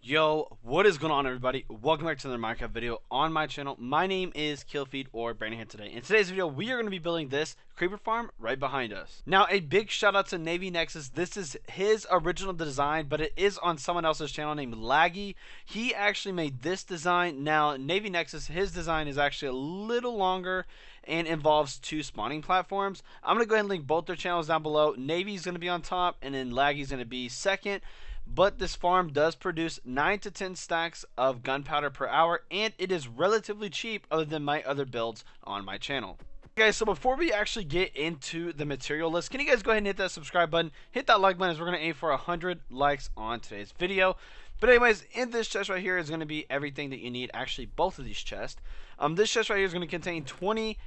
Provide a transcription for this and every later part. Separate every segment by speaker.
Speaker 1: Yo, what is going on, everybody? Welcome back to another Minecraft video on my channel. My name is KIllFeed or Brandon here today. In today's video, we are going to be building this creeper farm right behind us. Now, a big shout out to Navy Nexus. This is his original design, but it is on someone else's channel named Laggy. He actually made this design. Now, Navy Nexus, his design is actually a little longer and involves two spawning platforms. I'm going to go ahead and link both their channels down below. Navy's going to be on top, and then Laggy's going to be second. But this farm does produce 9 to 10 stacks of gunpowder per hour, and it is relatively cheap other than my other builds on my channel. Okay, guys, so before we actually get into the material list, can you guys go ahead and hit that subscribe button, hit that like button, as we're going to aim for 100 likes on today's video. But anyways, in this chest right here is going to be everything that you need, actually both of these chests. This chest right here is going to contain 20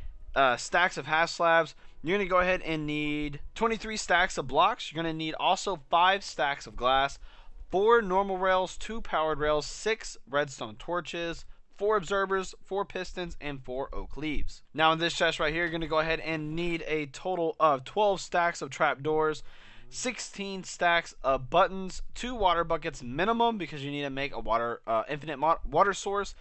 Speaker 1: stacks of half slabs. You're going to go ahead and need 23 stacks of blocks. You're going to need also 5 stacks of glass, 4 normal rails, 2 powered rails, 6 redstone torches, 4 observers, 4 pistons, and 4 oak leaves. Now in this chest right here, you're going to go ahead and need a total of 12 stacks of trapdoors, 16 stacks of buttons, 2 water buckets minimum because you need to make a water infinite water source.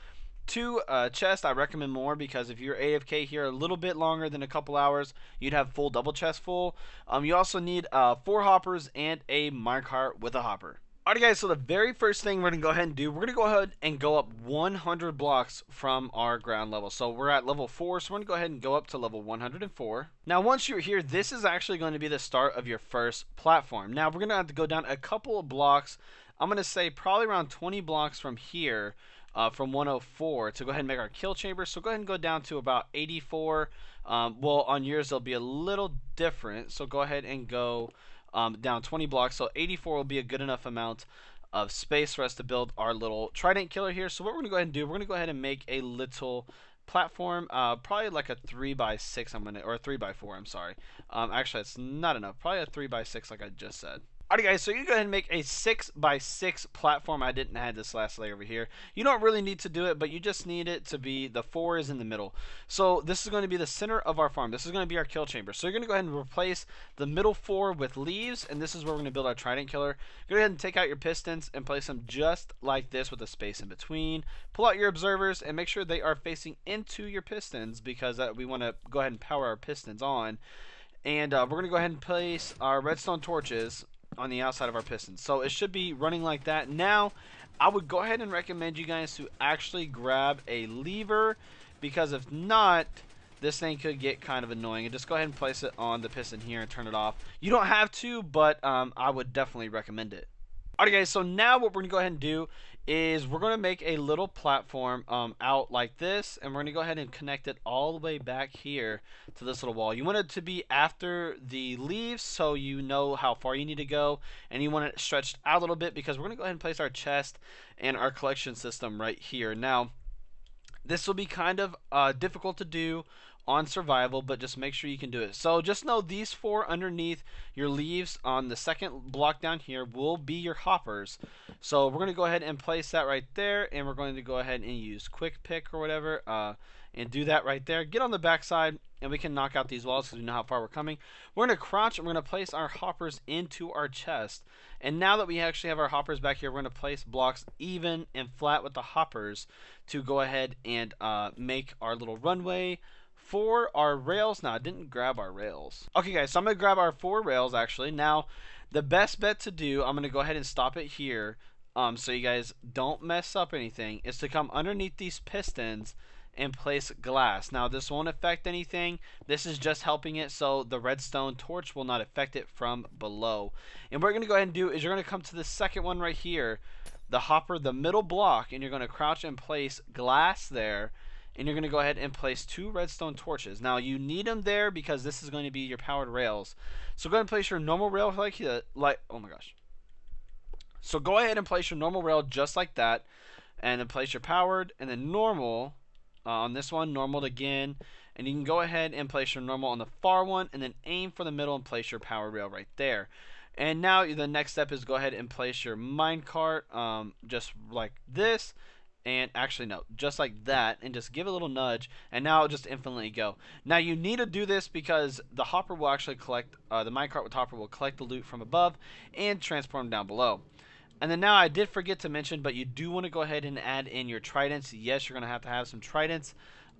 Speaker 1: 2 chests. I recommend more because if you're AFK here a little bit longer than a couple hours, you'd have full double chest full. You also need 4 hoppers and a minecart with a hopper. Alright guys, so the very first thing we're going to go ahead and do, we're going to go ahead and go up 100 blocks from our ground level. So we're at level 4, so we're going to go ahead and go up to level 104. Now once you're here, this is actually going to be the start of your first platform. Now we're going to have to go down a couple of blocks. I'm going to say probably around 20 blocks from here. From 104 to go ahead and make our kill chamber. So go ahead and go down to about 84. Well, on yours they'll be a little different, so go ahead and go down 20 blocks. So 84 will be a good enough amount of space for us to build our little trident killer here. So what we're gonna go ahead and do, we're gonna go ahead and make a little platform, probably like a 3x6 or a 3x4, I'm sorry. Actually it's not enough, probably a 3x6 like I just said. Alright guys, so you go ahead and make a 6x6 platform. I didn't add this last layer over here. You don't really need to do it, but you just need it to be, the 4 is in the middle. So this is going to be the center of our farm. This is going to be our kill chamber. So you're going to go ahead and replace the middle 4 with leaves, and this is where we're going to build our trident killer. Go ahead and take out your pistons and place them just like this with a space in between. Pull out your observers and make sure they are facing into your pistons because we want to go ahead and power our pistons on. And we're going to go ahead and place our redstone torches on the outside of our pistons. So it should be running like that. Now I would go ahead and recommend you guys to actually grab a lever, because if not, this thing could get kind of annoying. And just go ahead and place it on the piston here and turn it off. You don't have to, but I would definitely recommend it. Alright guys, so now what we're going to go ahead and do is we're going to make a little platform out like this, and we're going to go ahead and connect it all the way back here to this little wall. You want it to be after the leaves so you know how far you need to go, and you want it stretched out a little bit because we're going to go ahead and place our chest and our collection system right here. Now this will be kind of difficult to do on survival, but just make sure you can do it. So just know these 4 underneath your leaves on the second block down here will be your hoppers. So we're going to go ahead and place that right there, and we're going to go ahead and use quick pick or whatever and do that right there. Get on the back side and we can knock out these walls because we know how far we're coming. We're going to crouch and we're going to place our hoppers into our chest. And now that we actually have our hoppers back here, we're going to place blocks even and flat with the hoppers to go ahead and make our little runway for our rails. Now I didn't grab our rails. Okay guys, so I'm going to grab our 4 rails actually. Now the best bet to do, I'm going to go ahead and stop it here so you guys don't mess up anything, is to come underneath these pistons and place glass. Now this won't affect anything. This is just helping it so the redstone torch will not affect it from below. And what we're going to go ahead and do is you're going to come to the second one right here, the hopper, the middle block, and you're going to crouch and place glass there. And you're going to go ahead and place 2 redstone torches. Now you need them there because this is going to be your powered rails. So go ahead and place your normal rail oh my gosh. So go ahead and place your normal rail just like that, and then place your powered and then normal on this one, normal again, and you can go ahead and place your normal on the far one and then aim for the middle and place your powered rail right there. And now the next step is go ahead and place your minecart just like this. And actually no, just like that, and just give it a little nudge, and now it'll just infinitely go. Now you need to do this because the hopper will actually collect, the minecart with hopper will collect the loot from above and transport them down below. And then now I did forget to mention, but you do want to go ahead and add in your tridents. Yes, you're going to have some tridents.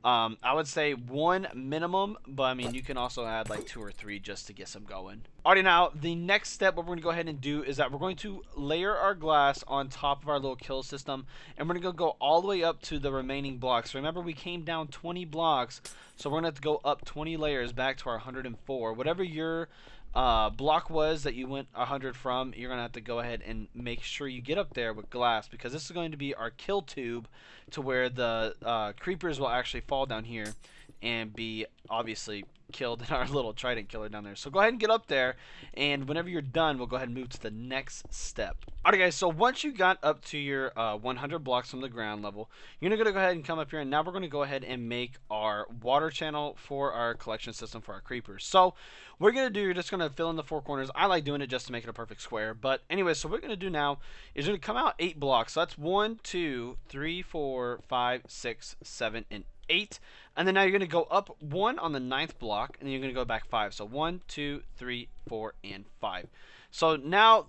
Speaker 1: I would say 1 minimum, but I mean, you can also add like 2 or 3 just to get some going. Alrighty, now the next step, what we're going to go ahead and do is that we're going to layer our glass on top of our little kill system, and we're going to go all the way up to the remaining blocks. Remember, we came down 20 blocks, so we're going to have to go up 20 layers back to our 104. Whatever your block was that you went 100 from, you're going to have to go ahead and make sure you get up there with glass, because this is going to be our kill tube to where the creepers will actually fall down here and be obviously killed in our little trident killer down there. So go ahead and get up there, and whenever you're done, we'll go ahead and move to the next step. Alright guys, so once you got up to your 100 blocks from the ground level, you're going to go ahead and come up here, and now we're going to go ahead and make our water channel for our collection system for our creepers. So what we're going to do, you're just going to fill in the 4 corners. I like doing it just to make it a perfect square, but anyway, so what we're going to do now is we're going to come out 8 blocks. So that's 1, 2, 3, 4, 5, 6, 7, and 8. And then now you're going to go up 1 on the 9th block, and then you're going to go back 5. So 1, 2, 3, 4, and 5. So now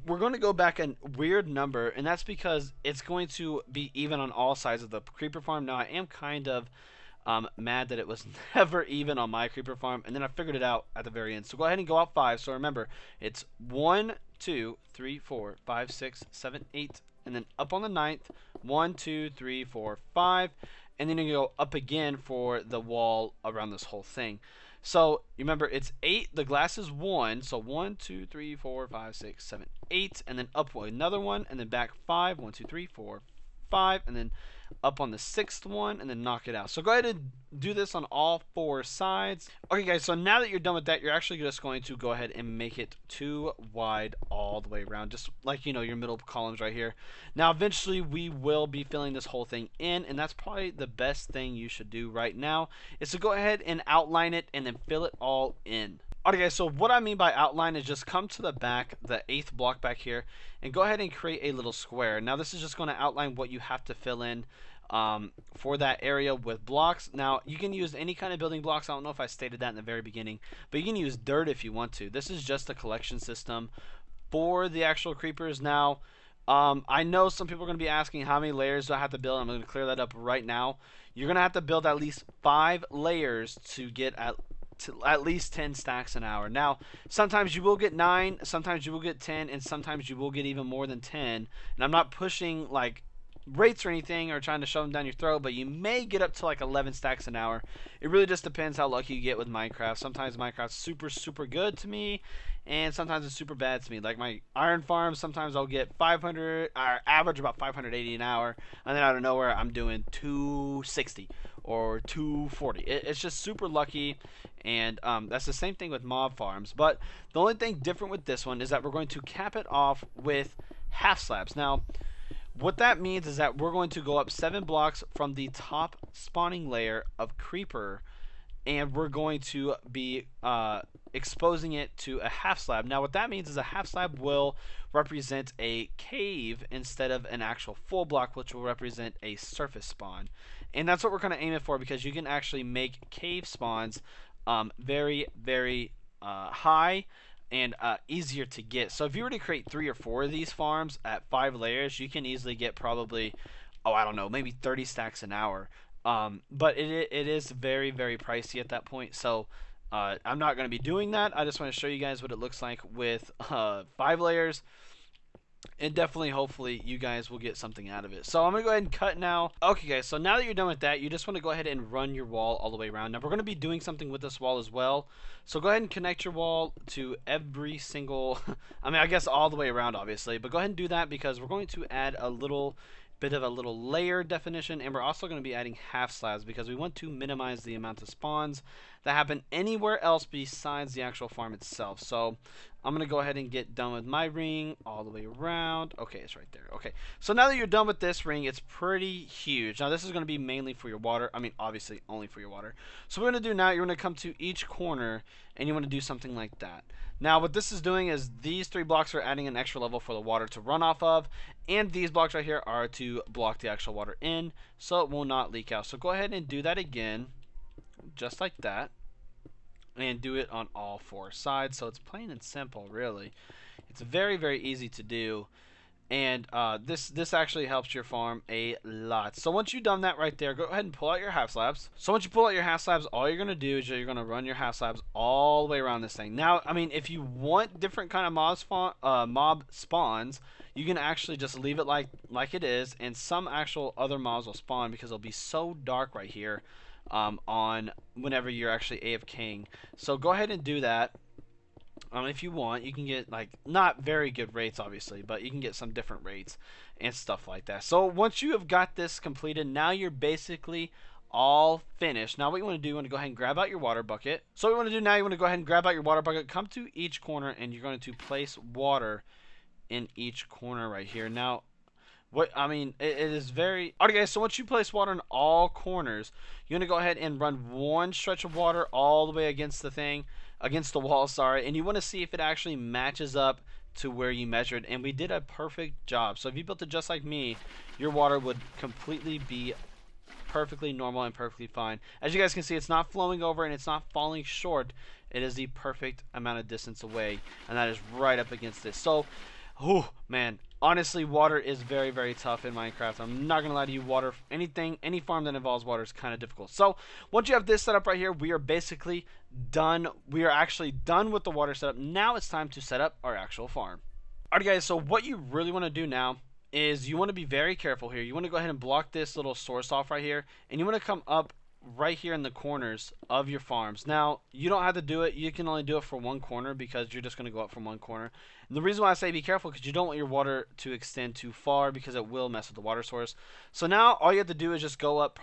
Speaker 1: we're going to go back a weird number, and that's because it's going to be even on all sides of the creeper farm. Now I am kind of mad that it was never even on my creeper farm, and then I figured it out at the very end. So go ahead and go out 5. So remember, it's 1, 2, 3, 4, 5, 6, 7, 8, and then up on the 9th, 1, 2, 3, 4, 5. And then you go up again for the wall around this whole thing. So remember, it's 8. The glass is 1. So 1, 2, 3, 4, 5, 6, 7, 8. And then up another one. And then back 5. 1, 2, 3, 4, 5. And then up on the 6th one. And then knock it out. So go ahead and do this on all 4 sides. Okay guys, so now that you're done with that, you're actually just going to go ahead and make it 2 wide all the way around, just like, you know, your middle columns right here. Now eventually we will be filling this whole thing in, and that's probably the best thing you should do right now, is to go ahead and outline it and then fill it all in. Alright guys, so what I mean by outline is just come to the back, the 8th block back here, and go ahead and create a little square. Now this is just going to outline what you have to fill in for that area with blocks. Now you can use any kind of building blocks. I don't know if I stated that in the very beginning, but you can use dirt if you want to. This is just a collection system for the actual creepers. Now I know some people are going to be asking how many layers do I have to build. I'm going to clear that up right now. You're going to have to build at least 5 layers to get at least 10 stacks an hour. Now, sometimes you will get 9, sometimes you will get 10, and sometimes you will get even more than 10. And I'm not pushing like rates or anything or trying to shove them down your throat, but you may get up to like 11 stacks an hour. It really just depends how lucky you get with Minecraft. Sometimes Minecraft's super good to me, and sometimes it's super bad to me. Like my iron farm, sometimes I'll get 500, or average about 580 an hour, and then out of nowhere I'm doing 260 or 240. It's just super lucky, and that's the same thing with mob farms. But the only thing different with this one is that we're going to cap it off with half slabs. Now what that means is that we're going to go up 7 blocks from the top spawning layer of creeper, and we're going to be exposing it to a half slab. Now what that means is a half slab will represent a cave instead of an actual full block, which will represent a surface spawn. And that's what we're going to aim it for, because you can actually make cave spawns very high and easier to get. So if you were to create 3 or 4 of these farms at 5 layers, you can easily get probably, oh, I don't know, maybe 30 stacks an hour. But it is very pricey at that point. So I'm not going to be doing that. I just want to show you guys what it looks like with 5 layers. And definitely, hopefully, you guys will get something out of it. So I'm going to go ahead and cut now. Okay, guys, so now that you're done with that, you just want to go ahead and run your wall all the way around. Now, we're going to be doing something with this wall as well. So go ahead and connect your wall to every single, I mean, I guess all the way around, obviously. But go ahead and do that, because we're going to add a little bit of a little layer definition, and we're also going to be adding half slabs because we want to minimize the amount of spawns that happen anywhere else besides the actual farm itself. So I'm going to go ahead and get done with my ring all the way around. Okay, it's right there. Okay, so now that you're done with this ring, it's pretty huge. Now this is going to be mainly for your water. I mean, obviously only for your water. So what we're going to do now, you're going to come to each corner and you want to do something like that. Now what this is doing is these 3 blocks are adding an extra level for the water to run off of, and these blocks right here are to block the actual water in so it will not leak out. So go ahead and do that again, just like that, and do it on all 4 sides. So it's plain and simple, really. It's very easy to do. And this actually helps your farm a lot. So once you've done that right there, go ahead and pull out your half slabs. So once you pull out your half slabs, all you're gonna do is you're gonna run your half slabs all the way around this thing. Now, I mean, if you want different kind of mob spawns, you can actually just leave it like it is, and some actual other mobs will spawn because it'll be so dark right here on whenever you're actually AFKing. So go ahead and do that. If you want, you can get like not very good rates, obviously, but you can get some different rates and stuff like that. So once you have got this completed, now you're basically all finished. Now what you want to do, you want to go ahead and grab out your water bucket. So what you want to do now, you want to go ahead and grab out your water bucket, come to each corner, and you're going to place water in each corner right here. Now, what I mean, it is very alright, guys. So once you place water in all corners, you're gonna go ahead and run one stretch of water all the way against the wall, sorry, and you want to see if it actually matches up to where you measured. And we did a perfect job. So if you built it just like me, your water would completely be perfectly normal and perfectly fine. As you guys can see, it's not flowing over and it's not falling short. It is the perfect amount of distance away, and that is right up against this. So, oh man, honestly, water is very, very tough in Minecraft. I'm not gonna lie to you. Water, any farm that involves water is kind of difficult. So once you have this set up right here, we are basically done. We are actually done with the water setup. Now it's time to set up our actual farm. Alright guys, so what you really want to do now is you want to be very careful here. You want to go ahead and block this little source off right here, and you want to come up right here in the corners of your farms. Now, you don't have to do it. You can only do it for one corner because you're just going to go up from one corner. And the reason why I say be careful, because you don't want your water to extend too far because it will mess with the water source. So now all you have to do is just go up,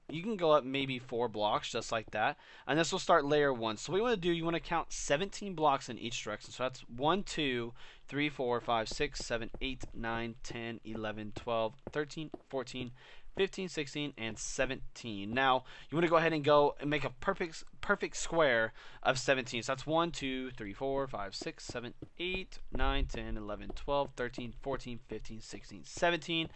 Speaker 1: you can go up maybe 4 blocks just like that, and this will start layer 1. So what you want to do, you want to count 17 blocks in each direction. So that's 1, 2, 3, 4, 5, 6, 7, 8, 9, 10, 11, 12, 13, 14, 15, 16, and 17. Now, you want to go ahead and go and make a perfect square of 17. So that's 1, 2, 3, 4, 5, 6, 7, 8, 9, 10, 11, 12, 13, 14, 15, 16, 17.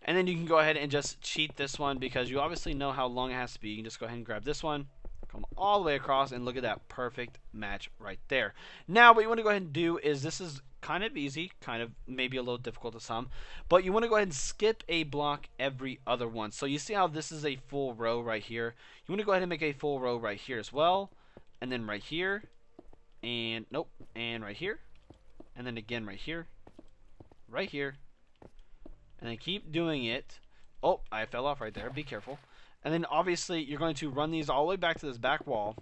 Speaker 1: And then you can go ahead and just cheat this one because you obviously know how long it has to be. You can just go ahead and grab this one, come all the way across, and look at that perfect match right there. Now, what you want to go ahead and do is, this is kind of easy, kind of maybe a little difficult to some, but you want to go ahead and skip a block every other one. So you see how this is a full row right here? You want to go ahead and make a full row right here as well, and then right here, and nope, and right here, and then again right here, and then keep doing it. Oh, I fell off right there. Be careful. And then obviously you're going to run these all the way back to this back wall,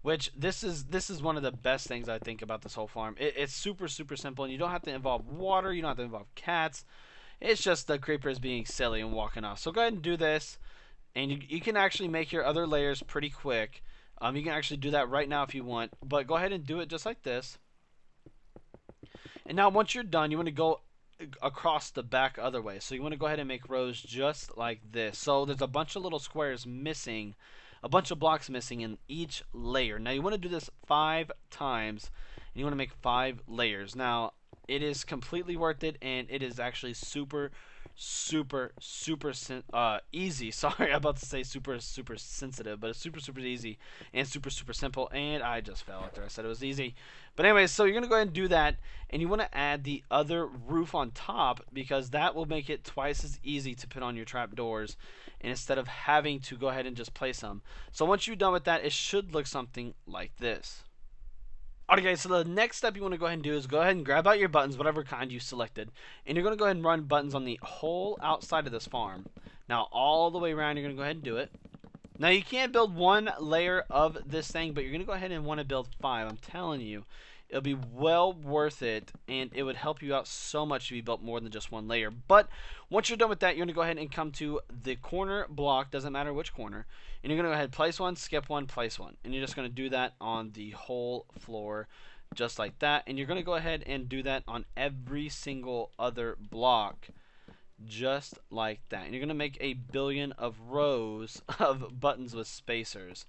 Speaker 1: which this is one of the best things I think about this whole farm. It's super simple, and you don't have to involve water. You don't have to involve cats. It's just the creepers being silly and walking off. So go ahead and do this, and you can actually make your other layers pretty quick. You can actually do that right now if you want, but go ahead and do it just like this. And now once you're done, you want to go across the back other way. So you want to go ahead and make rows just like this. So there's a bunch of little squares missing, a bunch of blocks missing in each layer. Now you want to do this 5 times, and you want to make 5 layers. Now it is completely worth it, and it is actually super easy. Sorry, I'm about to say super sensitive, but it's super easy and super simple. And I just fell after I said it was easy. But anyways, so you're gonna go ahead and do that, and you want to add the other roof on top because that will make it twice as easy to put on your trapdoors, and instead of having to go ahead and just place them. So once you're done with that, it should look something like this. Alright guys, so the next step you want to go ahead and do is go ahead and grab out your buttons, whatever kind you selected, and you're going to go ahead and run buttons on the whole outside of this farm. Now all the way around, you're going to go ahead and do it. Now you can't build 1 layer of this thing, but you're going to go ahead and want to build 5. I'm telling you, it'll be well worth it, and it would help you out so much if you built more than just 1 layer. But once you're done with that, you're going to go ahead and come to the corner block, doesn't matter which corner, and you're going to go ahead, place 1, skip 1, place 1. And you're just going to do that on the whole floor, just like that. And you're going to go ahead and do that on every single other block, just like that. And you're going to make a billion of rows of buttons with spacers.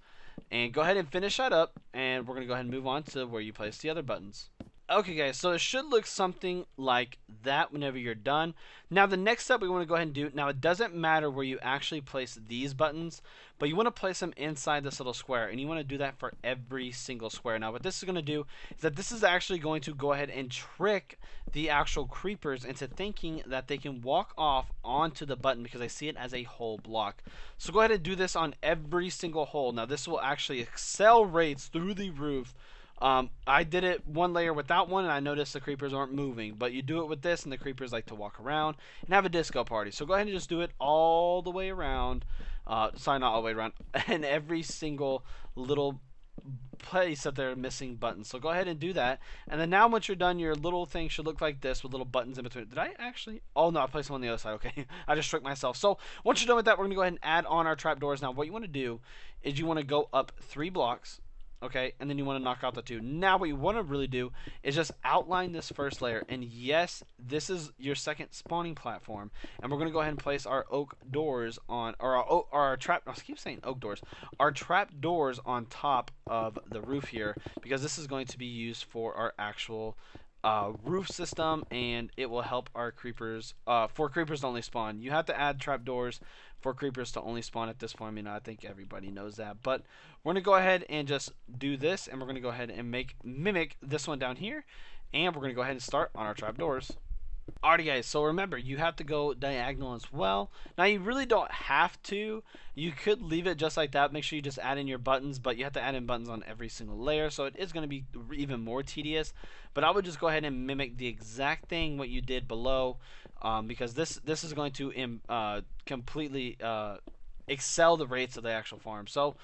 Speaker 1: And go ahead and finish that up, and we're going to go ahead and move on to where you place the other buttons. Okay guys, so it should look something like that whenever you're done. Now the next step we want to go ahead and do, now it doesn't matter where you actually place these buttons, but you want to place them inside this little square, and you want to do that for every single square. Now what this is going to do is that this is actually going to go ahead and trick the actual creepers into thinking that they can walk off onto the button because I see it as a whole block. So go ahead and do this on every single hole. Now this will actually accelerate through the roof. I did it one layer without one, and I noticed the creepers aren't moving. But you do it with this, and the creepers like to walk around and have a disco party. So go ahead and just do it all the way around. Sorry, not all the way around. And every single little place that they're missing buttons. So go ahead and do that. And then now once you're done, your little thing should look like this with little buttons in between. Did I actually? Oh, no, I placed them on the other side. Okay, I just tricked myself. So once you're done with that, we're going to go ahead and add on our trapdoors. Now what you want to do is you want to go up 3 blocks. Okay, and then you want to knock out the 2. Now what you want to really do is just outline this first layer. And yes, this is your second spawning platform. And we're going to go ahead and place our oak doors on, or our trap, I keep saying oak doors, our trap doors on top of the roof here, because this is going to be used for our actual roof system, and it will help our creepers, for creepers to only spawn. You have to add trapdoors for creepers to only spawn at this point. I mean, I think everybody knows that, but we're going to go ahead and just do this, and we're going to go ahead and mimic this one down here, and we're going to go ahead and start on our trapdoors. Alrighty guys, so remember, you have to go diagonal as well. Now you really don't have to. You could leave it just like that. Make sure you just add in your buttons, but you have to add in buttons on every single layer, so it is going to be even more tedious. But I would just go ahead and mimic the exact thing what you did below, because this is going to completely excel the rates of the actual farm. So,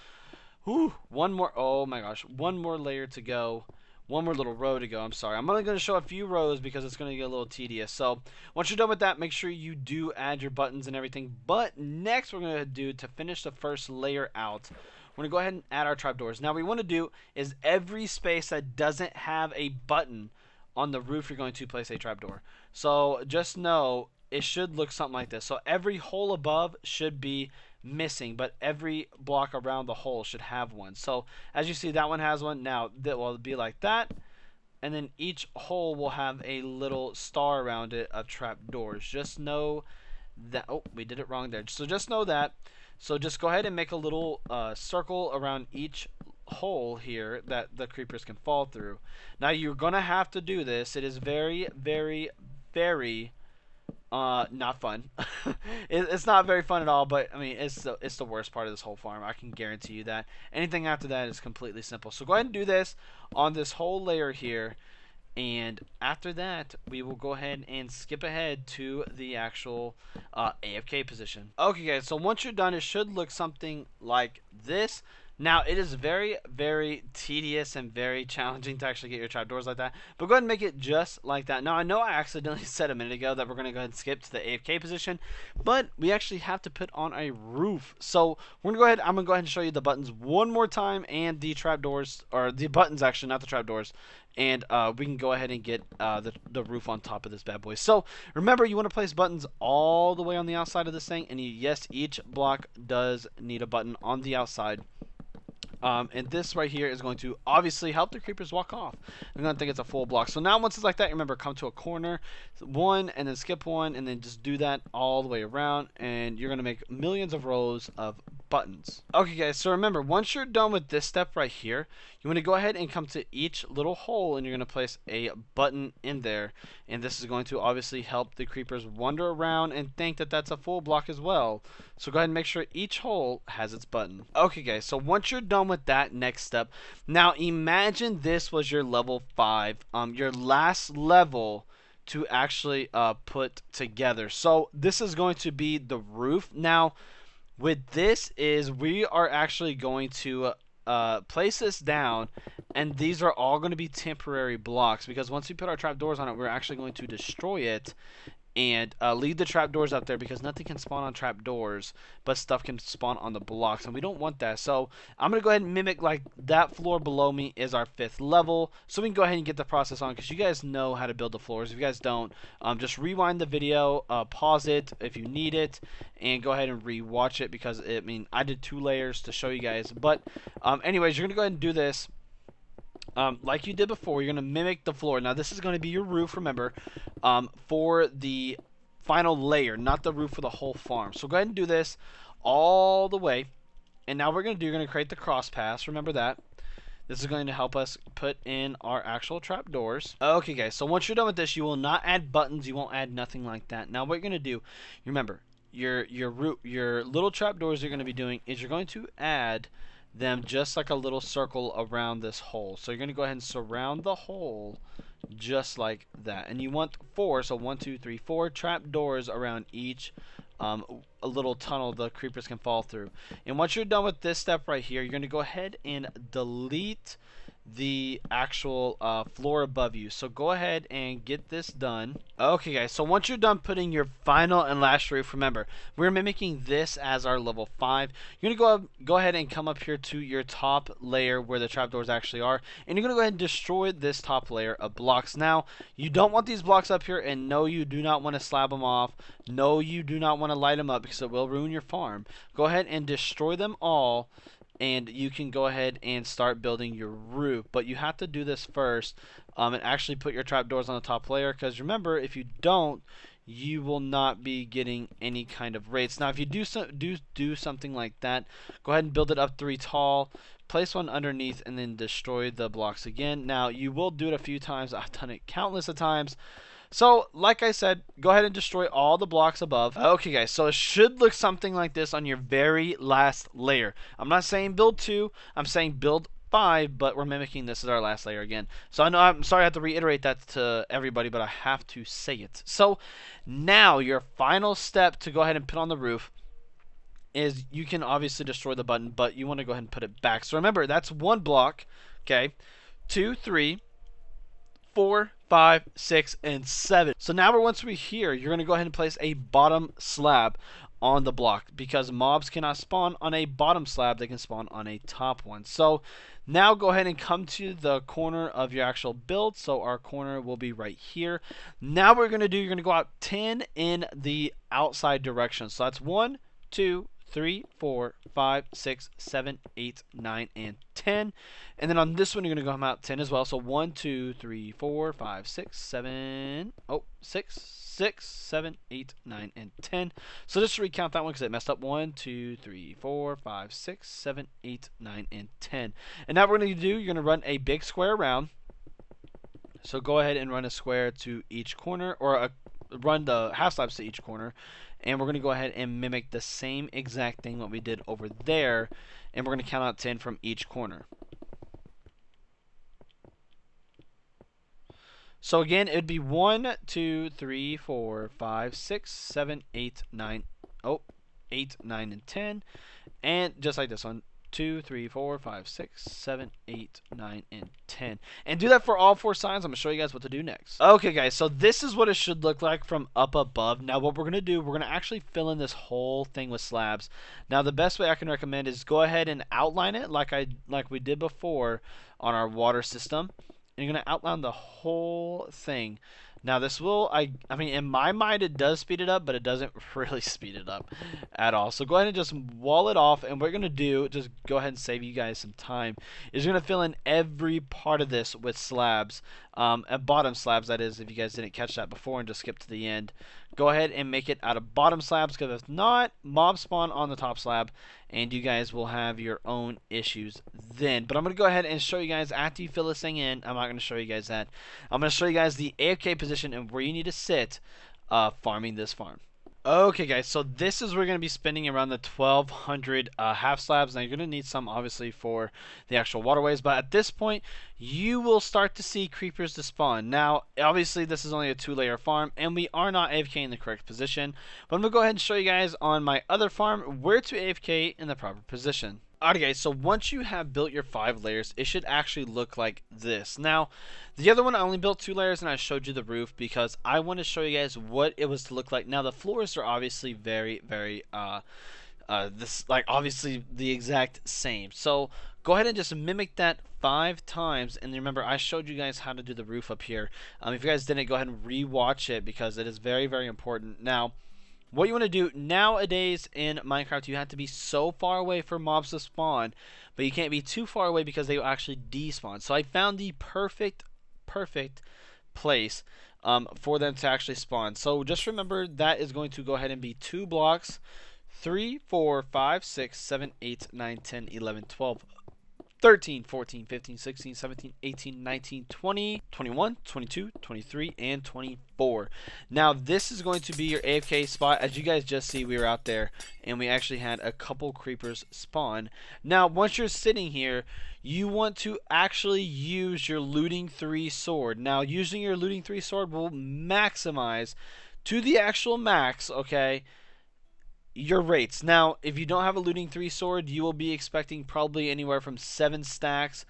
Speaker 1: one more. Oh my gosh, one more layer to go. One more little row to go. I'm sorry. I'm only going to show a few rows because it's going to get a little tedious. So once you're done with that, make sure you do add your buttons and everything. But next we're going to do, to finish the first layer out, we're going to go ahead and add our trapdoors. Now what we want to do is every space that doesn't have a button on the roof, you're going to place a trapdoor. So just know it should look something like this. So every hole above should be missing, but every block around the hole should have one. So as you see, that one has one. Now that will be like that, and then each hole will have a little star around it of trapdoors. Just know that, oh, we did it wrong there. So just know that. So just go ahead and make a little circle around each hole here that the creepers can fall through. Now you're gonna have to do this. It is very, very, very not fun. It's not very fun at all, but I mean, it's the worst part of this whole farm. I can guarantee you that. Anything after that is completely simple. So go ahead and do this on this whole layer here, and after that we will go ahead and skip ahead to the actual AFK position. Okay guys, so once you're done, it should look something like this. Now, it is very, very tedious and very challenging to actually get your trapdoors like that. But go ahead and make it just like that. Now, I know I accidentally said a minute ago that we're going to go ahead and skip to the AFK position. But we actually have to put on a roof. So, we're going to go ahead. I'm going to go ahead and show you the buttons one more time. And the trapdoors, or the buttons actually, not the trapdoors. And we can go ahead and get the roof on top of this bad boy. So, remember, you want to place buttons all the way on the outside of this thing. And yes, each block does need a button on the outside. And this right here is going to obviously help the creepers walk off. They're going to think it's a full block. So now once it's like that, remember, come to a corner, one, and then skip one, and then just do that all the way around, and you're going to make millions of rows of buttons. Okay guys, so remember, once you're done with this step right here, you want to go ahead and come to each little hole, and you're going to place a button in there, and this is going to obviously help the creepers wander around and think that that's a full block as well. So go ahead and make sure each hole has its button. Okay guys, so once you're done with that next step, now imagine this was your level 5, your last level to actually put together. So this is going to be the roof. Now with this is we are actually going to place this down, and these are all going to be temporary blocks, because once we put our trapdoors on it, we're actually going to destroy it and leave the trapdoors out there, because nothing can spawn on trapdoors, but stuff can spawn on the blocks, and we don't want that. So I'm going to go ahead and mimic like that floor below me is our 5th level, so we can go ahead and get the process on, because you guys know how to build the floors. If you guys don't, just rewind the video, pause it if you need it, and go ahead and re-watch it, because I did 2 layers to show you guys. But anyways, you're going to go ahead and do this. like you did before, you're going to mimic the floor. Now this is going to be your roof, remember, for the final layer, not the roof for the whole farm. So go ahead and do this all the way. And now what we're going to do, you're going to create the cross paths. Remember that. This is going to help us put in our actual trapdoors. Okay, guys, so once you're done with this, you will not add buttons. You won't add nothing like that. Now what you're going to do, remember, your little trapdoors you're going to be doing is you're going to add them just like a little circle around this hole. So you're going to go ahead and surround the hole just like that. And you want 4, so 1, 2, 3, 4 trapdoors around each a little tunnel the creepers can fall through. And once you're done with this step right here, you're going to go ahead and delete the actual floor above you. So go ahead and get this done. Okay, guys, so once you're done putting your final and last roof, remember, we're mimicking this as our level 5. You're going to go ahead and come up here to your top layer where the trapdoors actually are, and you're going to go ahead and destroy this top layer of blocks. Now, you don't want these blocks up here, and no, you do not want to slab them off. No, you do not want to light them up because it will ruin your farm. Go ahead and destroy them all, and you can go ahead and start building your roof. But you have to do this first and actually put your trapdoors on the top layer, because remember, if you don't, you will not be getting any kind of rates. Now if you do something like that, go ahead and build it up 3 tall, place one underneath, and then destroy the blocks again. Now you will do it a few times. I've done it countless of times. So, like I said, go ahead and destroy all the blocks above. Okay, guys, so it should look something like this on your very last layer. I'm not saying build 2, I'm saying build 5, but we're mimicking this as our last layer again. So I know, I'm sorry I have to reiterate that to everybody, but I have to say it. So, now your final step to go ahead and put on the roof is you can obviously destroy the button, but you want to go ahead and put it back. So remember, that's 1 block, okay? 2, 3, 4, 5, 6, and 7. So now once we're here, you're going to go ahead and place a bottom slab on the block, because mobs cannot spawn on a bottom slab, they can spawn on a top one. So now go ahead and come to the corner of your actual build. So our corner will be right here. Now what we're going to do, you're going to go out 10 in the outside direction. So that's 1, 2, 3, 4, 5, 6, 7, 8, 9, and 10. And then on this one, you're going to come out 10 as well. So 1, 2, 3, 4, 5, 6, 7, 6, 7, 8, 9, and 10. So just to recount that one because it messed up. 1, 2, 3, 4, 5, 6, 7, 8, 9, and 10. And now what we're going to do, you're going to run a big square around. So go ahead and run a square to each corner, or run the half slabs to each corner. And we're going to go ahead and mimic the same exact thing what we did over there. And we're going to count out 10 from each corner. So again, it would be 1, 2, 3, 4, 5, 6, 7, 8, 9, 8, 9, and 10. And just like this one, 2, 3, 4, 5, 6, 7, 8, 9, and 10. And do that for all 4 sides. I'm going to show you guys what to do next. Okay, guys, so this is what it should look like from up above. Now, what we're going to do, we're going to actually fill in this whole thing with slabs. Now, the best way I can recommend is go ahead and outline it like we did before on our water system. And you're going to outline the whole thing. Now this will, I mean, in my mind it does speed it up, but it doesn't really speed it up at all. So go ahead and just wall it off, and what we're going to do, just go ahead and save you guys some time, is you're going to fill in every part of this with slabs, bottom slabs that is, if you guys didn't catch that before and just skip to the end. Go ahead and make it out of bottom slabs, because if not, mob spawn on the top slab, and you guys will have your own issues then. But I'm going to go ahead and show you guys after you fill this thing in. I'm not going to show you guys that. I'm going to show you guys the AFK position and where you need to sit farming this farm. Okay, guys, so this is where we're going to be spending around the 1,200 half slabs. Now, you're going to need some, obviously, for the actual waterways, but at this point, you will start to see creepers to spawn. Now, obviously, this is only a 2-layer farm, and we are not AFK in the correct position, but I'm going to go ahead and show you guys on my other farm where to AFK in the proper position. Alright guys, so once you have built your 5 layers, it should actually look like this. Now, the other one I only built 2 layers and I showed you the roof because I want to show you guys what it was to look like. Now the floors are obviously very, obviously the exact same. So go ahead and just mimic that 5 times, and remember I showed you guys how to do the roof up here. If you guys didn't, go ahead and re-watch it because it is very, very important. Now, What you want to do nowadays in Minecraft, you have to be so far away for mobs to spawn, but you can't be too far away because they will actually despawn. So I found the perfect place for them to actually spawn. So just remember that is going to go ahead and be 2 blocks, 3, 4, 5, 6, 7, 8, 9, 10, 11, 12, 13, 14, 15, 16, 17, 18, 19, 20, 21, 22, 23, and 24. Now, this is going to be your AFK spot. As you guys just see, we were out there, and we actually had a couple creepers spawn. Now, once you're sitting here, you want to actually use your looting 3 sword. Now, using your looting 3 sword will maximize to the actual max, okay, your rates. Now, if you don't have a looting 3 sword, you will be expecting probably anywhere from 7 stacks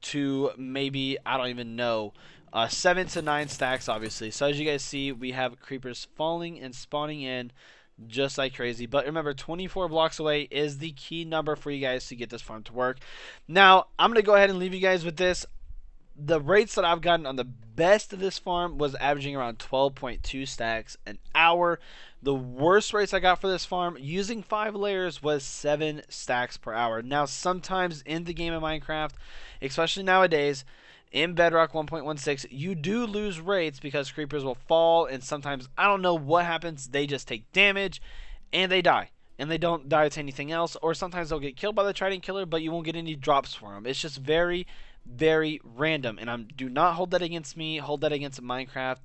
Speaker 1: to maybe, I don't even know, 7 to 9 stacks, obviously. So as you guys see, we have creepers falling and spawning in just like crazy. But remember, 24 blocks away is the key number for you guys to get this farm to work. Now, I'm going to go ahead and leave you guys with this. The rates that I've gotten on the best of this farm was averaging around 12.2 stacks an hour. The worst rates I got for this farm using 5 layers was 7 stacks per hour. Now, sometimes in the game of Minecraft, especially nowadays, in Bedrock 1.16, you do lose rates because creepers will fall, and sometimes, I don't know what happens, they just take damage, and they die. And they don't die to anything else, or sometimes they'll get killed by the Trident Killer, but you won't get any drops for them. It's just very random, and do not hold that against me. Hold that against Minecraft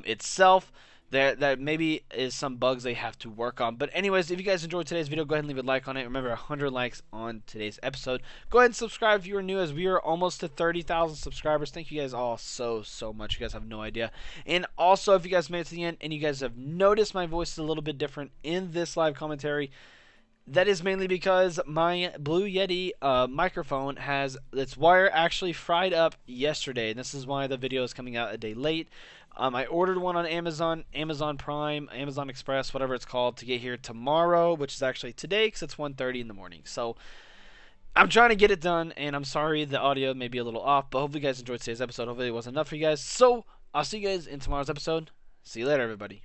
Speaker 1: itself. That maybe is some bugs they have to work on. But anyways, if you guys enjoyed today's video, go ahead and leave a like on it. Remember, 100 likes on today's episode. Go ahead and subscribe if you are new, as we are almost to 30,000 subscribers. Thank you guys all so much. You guys have no idea. And also, if you guys made it to the end and you guys have noticed my voice is a little bit different in this live commentary, that is mainly because my Blue Yeti microphone has its wire actually fried up yesterday, and this is why the video is coming out a day late. I ordered one on Amazon Prime, Amazon Express, whatever it's called, to get here tomorrow, which is actually today because it's 1:30 in the morning. So I'm trying to get it done, and I'm sorry the audio may be a little off, but hopefully you guys enjoyed today's episode. Hopefully it was enough for you guys. So I'll see you guys in tomorrow's episode. See you later, everybody.